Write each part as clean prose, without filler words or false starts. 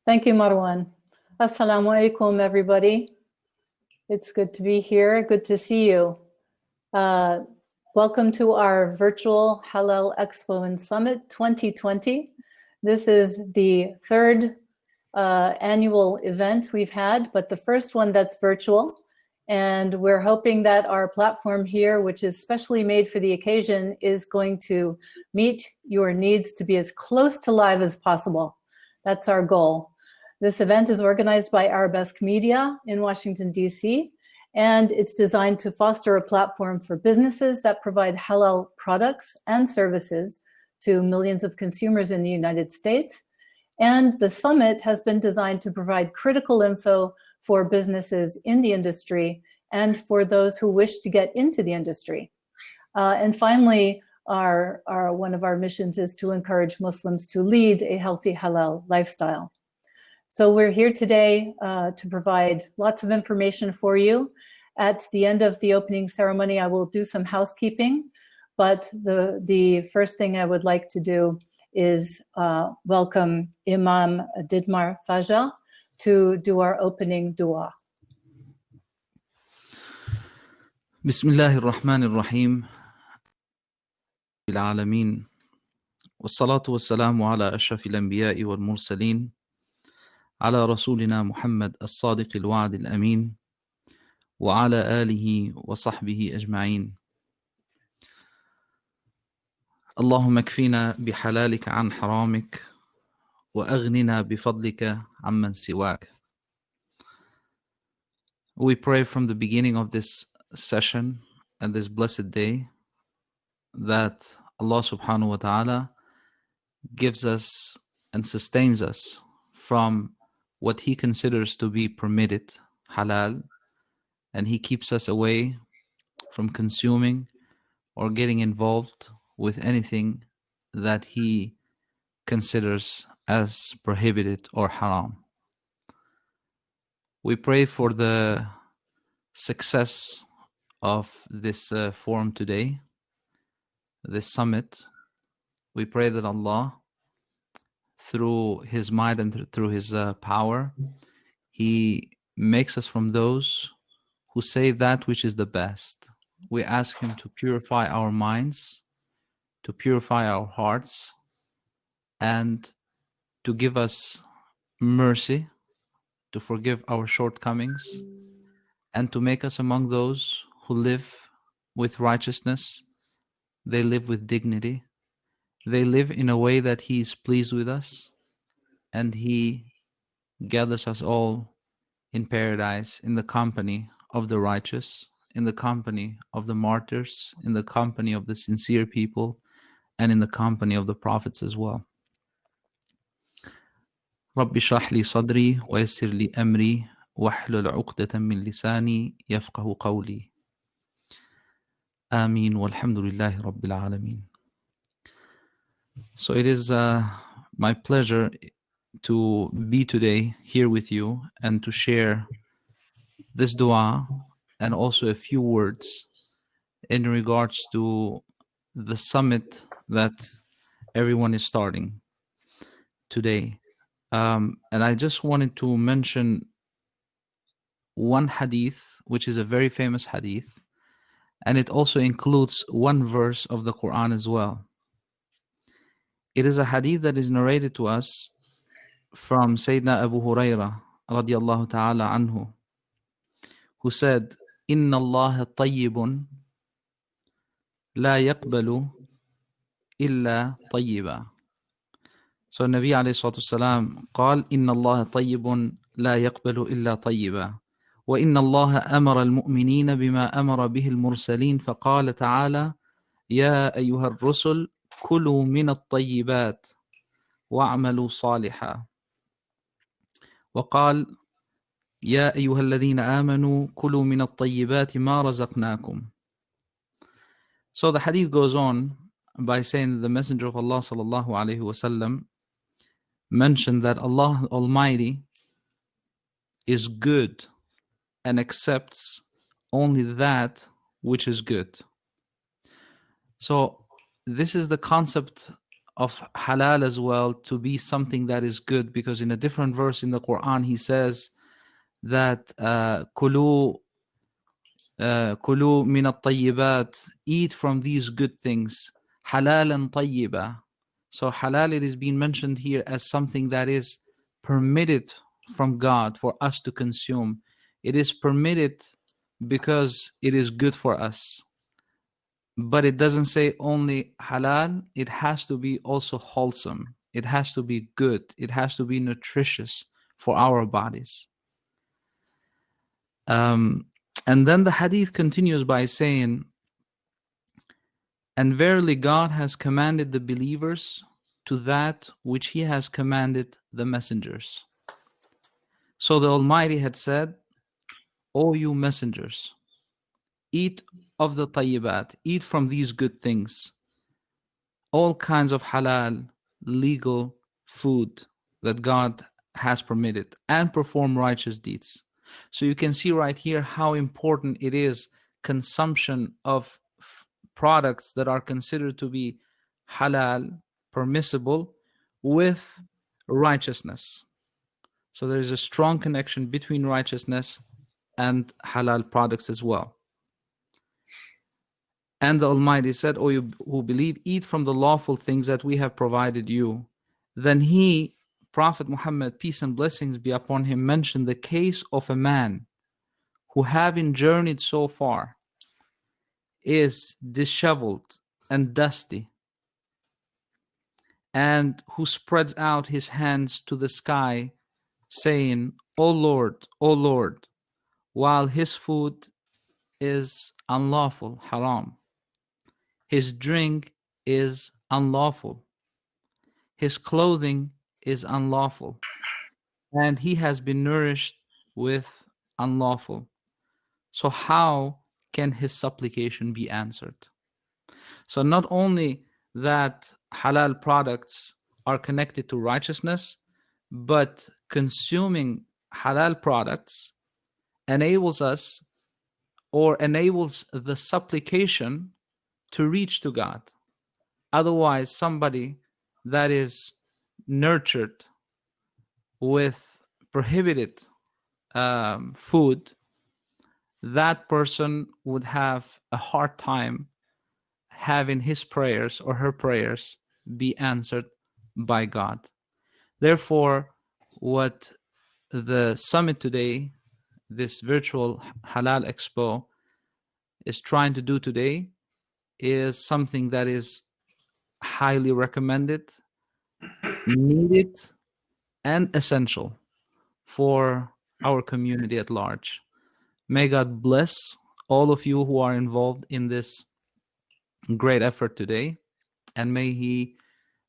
Thank you, Marwan. Assalamu alaikum, everybody. It's good to be here. Good to see you. Welcome to our virtual Halal Expo and Summit 2020. This is the third annual event we've had, but the first one that's virtual. And we're hoping that our platform here, which is specially made for the occasion, is going to meet your needs to be as close to live as possible. That's our goal. This event is organized by Arabesque Media in Washington, D.C., and it's designed to foster a platform for businesses that provide halal products and services to millions of consumers in the United States. And the summit has been designed to provide critical info for businesses in the industry and for those who wish to get into the industry. And finally, one of our missions is to encourage Muslims to lead a healthy halal lifestyle. So we're here today to provide lots of information for you. At the end of the opening ceremony, I will do some housekeeping, but the first thing I would like to do is welcome Imam Didmar Faja to do our opening dua. Bismillahir Rahmanir Rahim. العالمين والصلاة والسلام على أشرف الأنبياء والمرسلين على رسولنا محمد الصادق الوعد الأمين وعلى آله وصحبه أجمعين. اللهم اكفينا بحلالك عن حرامك وأغننا بفضلك عمن سواك. We pray from the beginning of this session and this blessed day that Allah subhanahu wa ta'ala gives us and sustains us from what He considers to be permitted, halal, and He keeps us away from consuming or getting involved with anything that He considers as prohibited or haram. We pray for the success of this forum today, this summit. We pray that Allah, through His might and through His power, He makes us from those who say that which is the best. We ask Him to purify our minds, to purify our hearts, and to give us mercy, to forgive our shortcomings, and to make us among those who live with righteousness. They live with dignity. They live in a way that He is pleased with us, and He gathers us all in paradise in the company of the righteous, in the company of the martyrs, in the company of the sincere people, and in the company of the prophets as well. رب اشرح لي صدري ويسر لي أمري واحلل عقدة من لساني يفقه قولي. آمين والحمد لله رب العالمين. So it is my pleasure to be today here with you and to share this dua and also a few words in regards to the summit that everyone is starting today. And I just wanted to mention one hadith, which is a very famous hadith, and it also includes one verse of the Quran as well. It is a hadith that is narrated to us from Sayyidina Abu Hurairah radiyallahu ta'ala anhu, who said, Inna Allah tayyibun la yaqbalu illa tayyiba. So Nabi alayhi salatu wasalam قال إن الله طيب لا يقبل إلا طيبا وإن الله أمر المؤمنين بما أمر به المرسلين فقال تعالى يا أيها الرسل كلوا من الطيبات واعملوا صالحا وقال يا أيها الذين آمنوا كلوا من الطيبات ما رزقناكم. So the hadith goes on by saying that the Messenger of Allah sallallahu alayhi wasallam mentioned that Allah Almighty is good and accepts only that which is good. So this is the concept of halal as well to be something that is good, because in a different verse in the Quran he says that kulu min at-tayyibat, eat from these good things, halalan tayyiba. So halal, it is being mentioned here as something that is permitted from God for us to consume. It is permitted because it is good for us. But it doesn't say only halal, it has to be also wholesome. It has to be good. It has to be nutritious for our bodies. And then the hadith continues by saying, and verily God has commanded the believers to that which he has commanded the messengers. So the Almighty had said, O you messengers, eat of the tayyibat, eat from these good things, all kinds of halal, legal food that God has permitted, and perform righteous deeds. So you can see right here how important it is consumption of products that are considered to be halal, permissible, with righteousness. So there is a strong connection between righteousness and halal products as well. And the Almighty said, O you who believe, eat from the lawful things that we have provided you. Then he, Prophet Muhammad, peace and blessings be upon him, mentioned the case of a man who, having journeyed so far, is disheveled and dusty, and who spreads out his hands to the sky, saying, O Lord, while his food is unlawful, haram, his drink is unlawful, his clothing is unlawful, and he has been nourished with unlawful. So how can his supplication be answered? So not only that halal products are connected to righteousness, but consuming halal products enables us, or enables the supplication to reach to God. Otherwise, somebody that is nurtured with prohibited food, that person would have a hard time having his prayers or her prayers be answered by God. Therefore, what the summit today, this virtual Halal Expo, is trying to do today is something that is highly recommended, needed, and essential for our community at large. May God bless all of you who are involved in this great effort today, and may He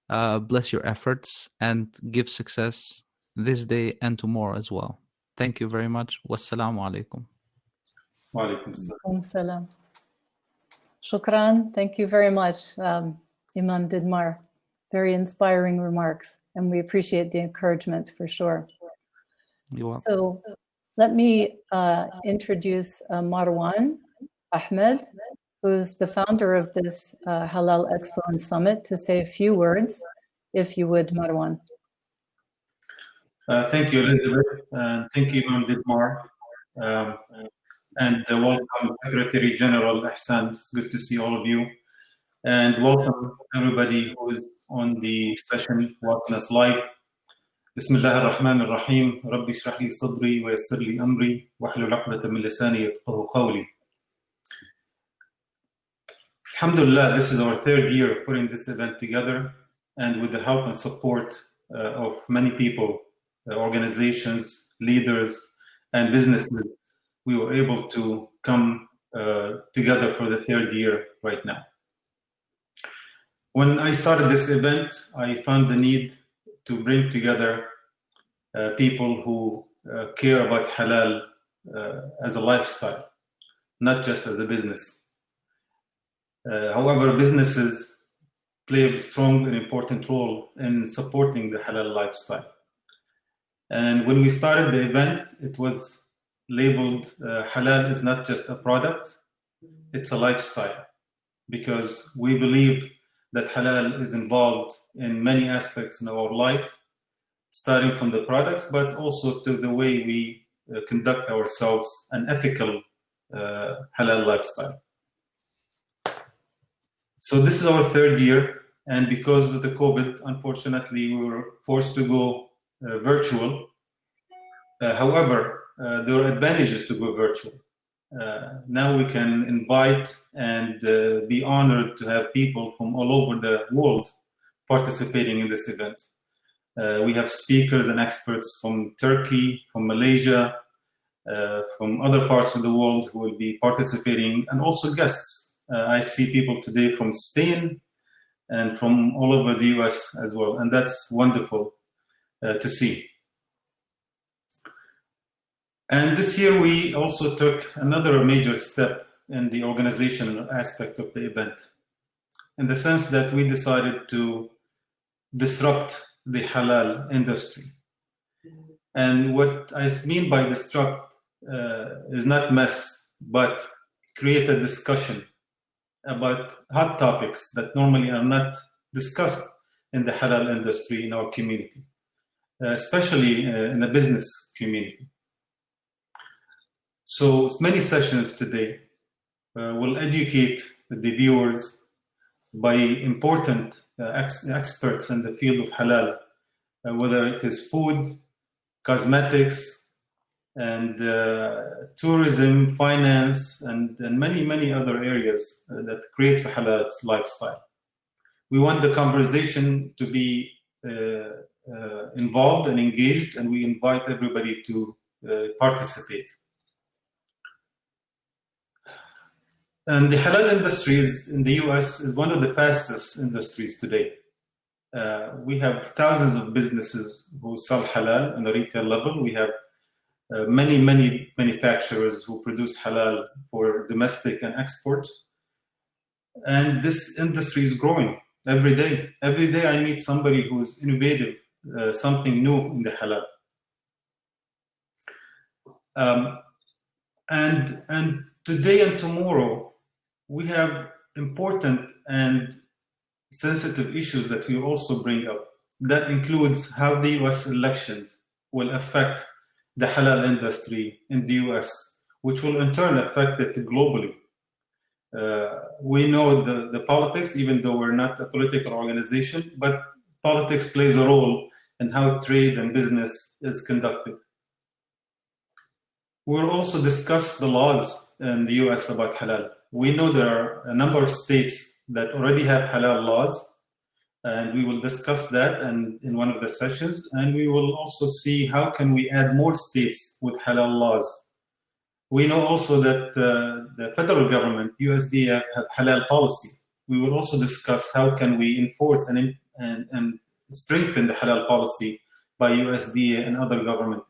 bless your efforts and give success this day and tomorrow as well. Thank you very much. Wassalamu alaikum. Wa alaikum assalam. Salam. Shukran. Thank you very much, Imam Didmar. Very inspiring remarks, and we appreciate the encouragement for sure. You're welcome. So let me introduce Marwan Ahmed, who's the founder of this Halal Expo and Summit, to say a few words, if you would, Marwan. Thank you, Elizabeth, and thank you, Imam Didmar. And welcome, Secretary General Ahsan. It's good to see all of you. And welcome everybody who is on the session watching us live. Bismillah ar-Rahman ar-Rahim. Rabbi shrah li sadri wa yassir li amri wahlul 'uqdatan min lisani yafqahu qawli. Alhamdulillah, this is our third year putting this event together, and with the help and support of many people, organizations, leaders, and businesses, we were able to come together for the third year right now. When I started this event, I found the need to bring together people who care about halal as a lifestyle, not just as a business. However, businesses play a strong and important role in supporting the halal lifestyle. And when we started the event, it was labeled halal is not just a product, it's a lifestyle, because we believe that halal is involved in many aspects in our life, starting from the products, but also to the way we conduct ourselves, an ethical halal lifestyle. So this is our third year, and because of the COVID, unfortunately, we were forced to go virtual. However, there are advantages to go virtual. Now we can invite and be honored to have people from all over the world participating in this event. We have speakers and experts from Turkey, from Malaysia, from other parts of the world who will be participating, and also guests. I see people today from Spain and from all over the US as well, and that's wonderful to see. And this year we also took another major step in the organizational aspect of the event, in the sense that we decided to disrupt the halal industry. And what I mean by disrupt is not mess, but create a discussion about hot topics that normally are not discussed in the halal industry in our community, especially in the business community. So many sessions today will educate the viewers by important experts in the field of halal, whether it is food, cosmetics, and tourism, finance, and many other areas that creates a halal lifestyle. We want the conversation to be involved and engaged, and we invite everybody to participate. And the halal industry in the US is one of the fastest industries today. We have thousands of businesses who sell halal on a retail level. We have many manufacturers who produce halal for domestic and exports. And this industry is growing every day. Every day I meet somebody who is innovative, something new in the halal. And today and tomorrow, we have important and sensitive issues that we also bring up. That includes how the US elections will affect the halal industry in the US, which will in turn affect it globally. We know the politics, even though we're not a political organization, but politics plays a role in how trade and business is conducted. We'll also discuss the laws in the US about halal. We know there are a number of states that already have halal laws, and we will discuss that in one of the sessions, and we will also see how can we add more states with halal laws. We know also that the federal government, USDA, have halal policy. We will also discuss how can we enforce and strengthen the halal policy by USDA and other government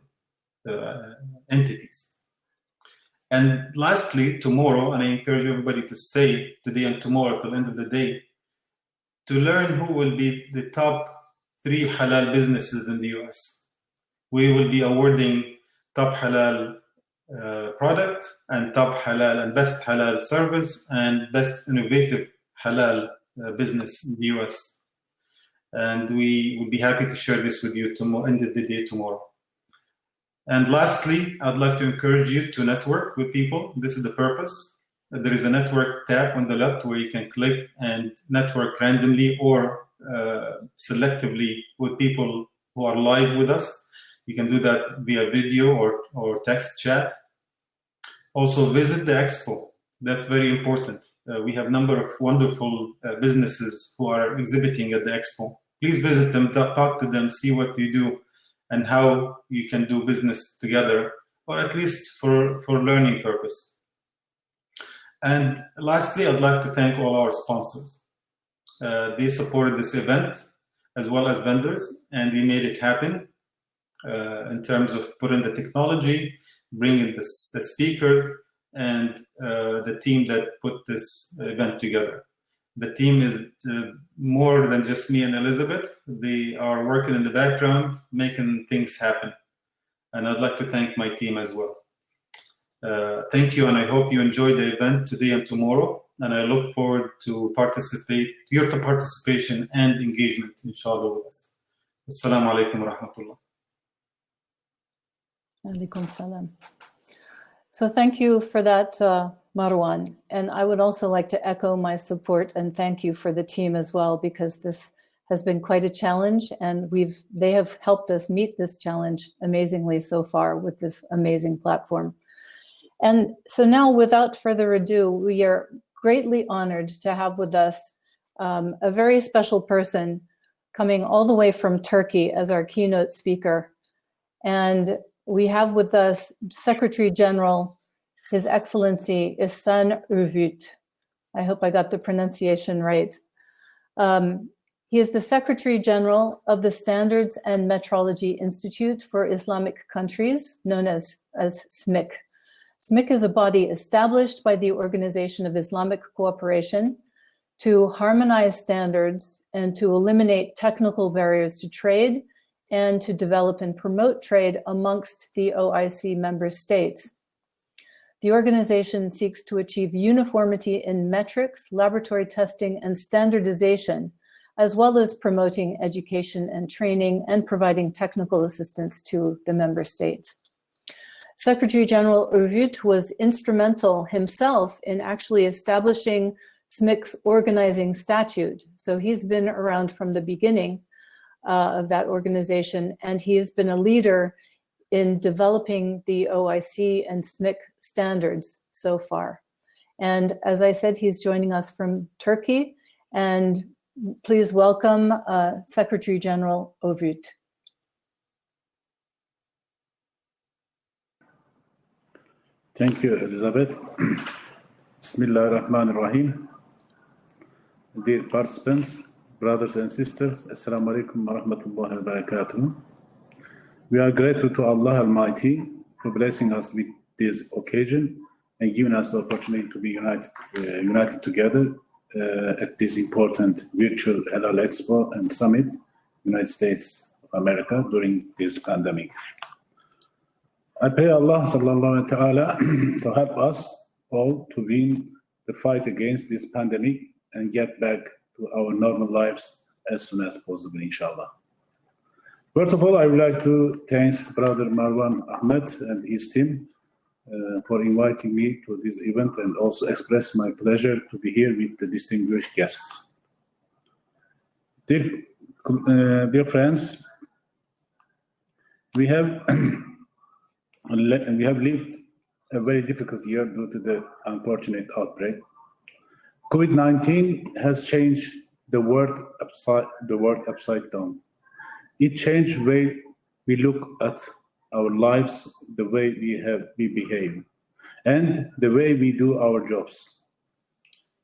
entities. And lastly, tomorrow, and I encourage everybody to stay today and tomorrow till the end of the day, to learn who will be the top 3 halal businesses in the US. We will be awarding top halal product and top halal and best halal service and best innovative halal business in the US. And we will be happy to share this with you tomorrow, end of the day tomorrow. And lastly, I'd like to encourage you to network with people. This is the purpose. There is a network tab on the left where you can click and network randomly or selectively with people who are live with us. You can do that via video or text chat. Also visit the expo. That's very important. We have a number of wonderful businesses who are exhibiting at the expo. Please visit them, talk to them, see what they do, and how you can do business together, or at least for learning purpose. And lastly, I'd like to thank all our sponsors. They supported this event, as well as vendors, and they made it happen in terms of putting the technology, bringing the speakers, and the team that put this event together. The team is more than just me and Elizabeth. They are working in the background, making things happen. And I'd like to thank my team as well. Thank you, and I hope you enjoy the event today and tomorrow. and I look forward to your participation and engagement, inshallah, with us. Assalamu alaikum wa rahmatullah. Alaikum salam. So thank you for that, Marwan. And I would also like to echo my support and thank you for the team as well, because this has been quite a challenge, and they have helped us meet this challenge amazingly so far with this amazing platform. And so now, without further ado, we are greatly honored to have with us a very special person coming all the way from Turkey as our keynote speaker. And we have with us Secretary General, His Excellency Ihsan Övüt. I hope I got the pronunciation right. He is the Secretary General of the Standards and Metrology Institute for Islamic Countries, known as SMIC. SMIC is a body established by the Organization of Islamic Cooperation to harmonize standards and to eliminate technical barriers to trade and to develop and promote trade amongst the OIC member states. The organization seeks to achieve uniformity in metrics, laboratory testing, and standardization, as well as promoting education and training and providing technical assistance to the member states. Secretary General Övüt was instrumental himself in actually establishing SMIC's organizing statute. So he's been around from the beginning of that organization, and he has been a leader in developing the OIC and SMIC standards so far. And as I said, he's joining us from Turkey, and please welcome Secretary General Övüt. Thank you, Elizabeth. Bismillah ar-Rahman ar-Rahim. Dear participants, brothers and sisters, Assalamu alaikum wa rahmatullahi wa barakatuh. We are grateful to Allah Almighty for blessing us with this occasion and giving us the opportunity to be united together at this important virtual Halal Expo and Summit, United States of America, during this pandemic. I pray Allah sallallahu wa ta'ala to help us all to win the fight against this pandemic and get back to our normal lives as soon as possible, inshallah. First of all, I would like to thank Brother Marwan Ahmed and his team for inviting me to this event, and also express my pleasure to be here with the distinguished guests. Dear friends, we have lived a very difficult year due to the unfortunate outbreak. COVID-19 has changed the world upside down. It changed the way we look at our lives, the way we behave, and the way we do our jobs.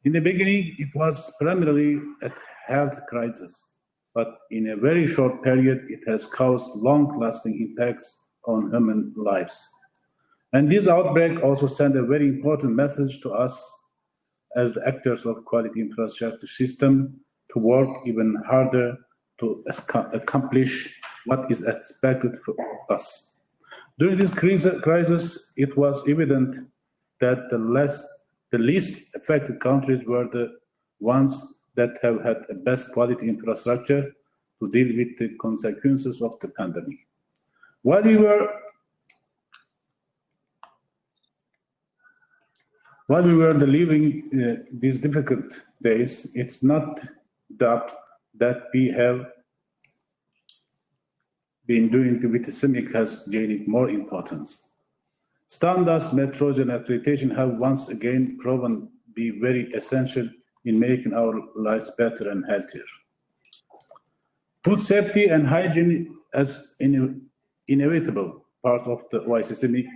In the beginning, it was primarily a health crisis, but in a very short period, it has caused long-lasting impacts on human lives. And this outbreak also sent a very important message to us as the actors of quality infrastructure system to work even harder to accomplish what is expected of us. During this crisis, it was evident that the least affected countries were the ones that have had the best quality infrastructure to deal with the consequences of the pandemic. While we were living these difficult days, it's not doubt that we have been doing with the CIMIC has gained more importance. Standards, metrology, and accreditation have once again proven to be very essential in making our lives better and healthier. Food safety and hygiene as inevitable part of the OIC CIMIC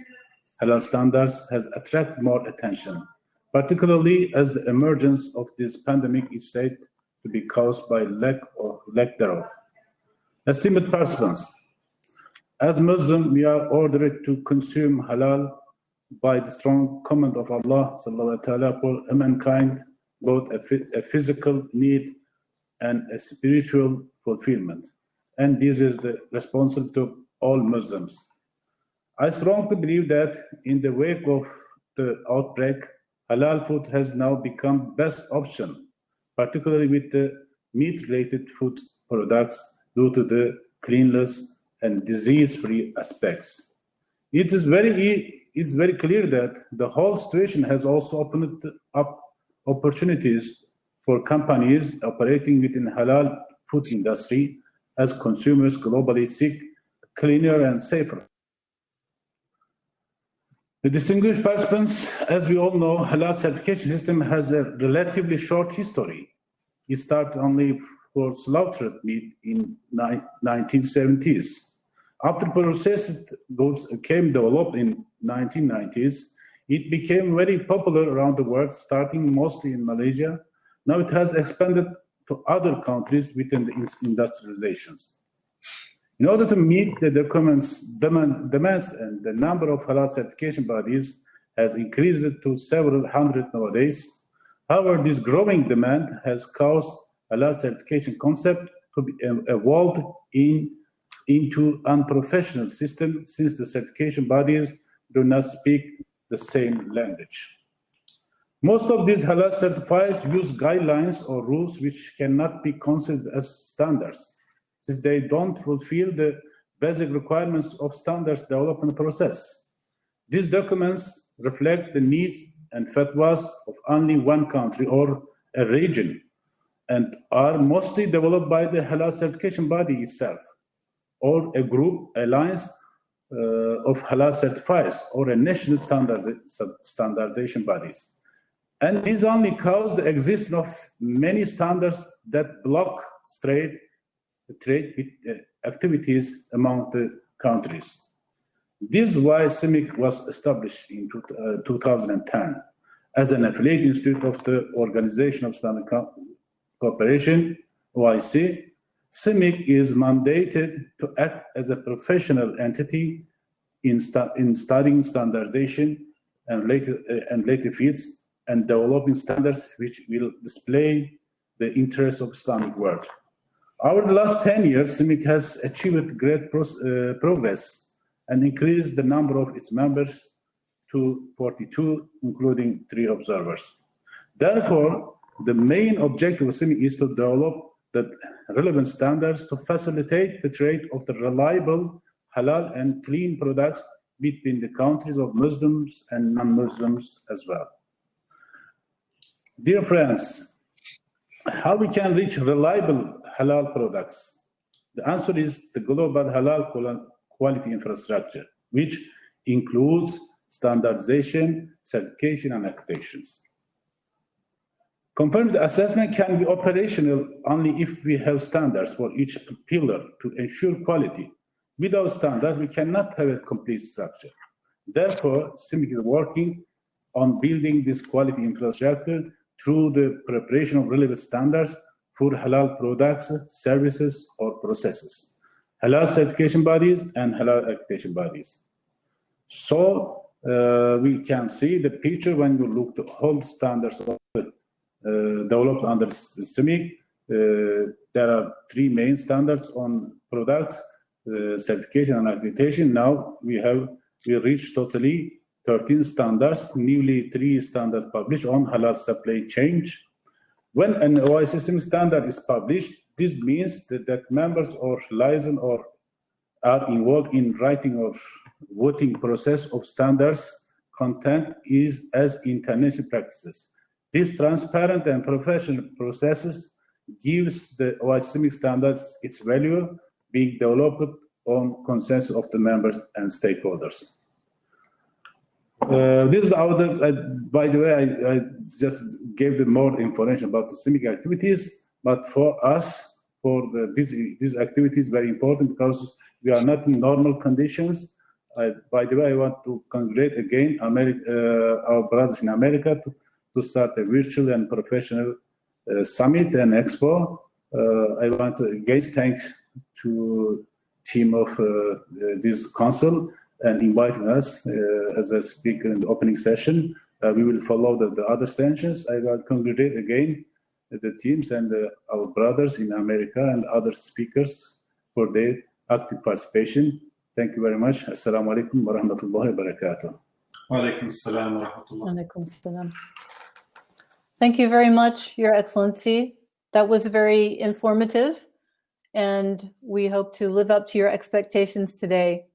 Halal standards has attracted more attention, particularly as the emergence of this pandemic is said to be caused by lack thereof. Esteemed participants, as Muslims, we are ordered to consume halal by the strong command of Allah sallallahu alaihi wasallam for humankind, both a physical need and a spiritual fulfillment. And this is the responsibility of all Muslims. I strongly believe that in the wake of the outbreak, halal food has now become best option, particularly with the meat-related food products due to the cleanliness and disease-free aspects. It's very clear that the whole situation has also opened up opportunities for companies operating within halal food industry as consumers globally seek cleaner and safer. The distinguished participants, as we all know, halal certification system has a relatively short history. It started only for slaughtered meat in 1970s. After processed goods came developed in 1990s, it became very popular around the world, starting mostly in Malaysia. Now it has expanded to other countries within the industrializations. In order to meet the demands and the number of halal certification bodies has increased to several hundred nowadays. However, this growing demand has caused halal certification concept to be evolved into unprofessional system since the certification bodies do not speak the same language. Most of these halal certifiers use guidelines or rules which cannot be considered as standards, since they don't fulfill the basic requirements of standards development process. These documents reflect the needs and fatwas of only one country or a region and are mostly developed by the halal certification body itself, or a group alliance of halal certifiers, or a national standardization bodies. And these only cause the existence of many standards that block trade activities among the countries. This is why CIMIC was established in 2010 as an affiliate institute of the Organization of Islamic Cooperation, OIC. CIMIC is mandated to act as a professional entity in studying standardization and related fields and developing standards which will display the interests of Islamic world. Over the last 10 years, CIMIC has achieved great progress and increased the number of its members to 42, including 3 observers. Therefore, the main objective of CIMIC is to develop the relevant standards to facilitate the trade of the reliable, halal and clean products between the countries of Muslims and non-Muslims as well. Dear friends, how we can reach reliable halal products? The answer is the global halal quality infrastructure, which includes standardization, certification, and accreditations. Confirmed assessment can be operational only if we have standards for each pillar to ensure quality. Without standards, we cannot have a complete structure. Therefore, CIMIC is working on building this quality infrastructure through the preparation of relevant standards for halal products, services, or processes, halal certification bodies, and halal accreditation bodies. So we can see the picture when you look at the whole standards of developed under CIMIC. There are 3 main standards on products, certification and accreditation. Now we reached totally 13 standards, newly 3 standards published on halal supply chain. When an OIC CIMIC standard is published, this means that members or license or are involved in writing or voting process of standards content is as international practices. This transparent and professional processes gives the OIC CIMIC standards its value, being developed on consensus of the members and stakeholders. This is by the way, I just gave them more information about the CIMIC activities, but for us, these activities very important because we are not in normal conditions. By the way, I want to congratulate again our brothers in America to start a virtual and professional summit and expo. I want to again thank to team of this council and inviting us as a speaker in the opening session. We will follow the other sessions. I want to congratulate again the teams and our brothers in America and other speakers for their active participation. Thank you very much. Assalamu alaikum wa rahmatullahi wa barakatuh. Wa alaikum assalam wa rahmatullah. Alaikum salam. Thank you very much, Your Excellency. That was very informative, and we hope to live up to your expectations today.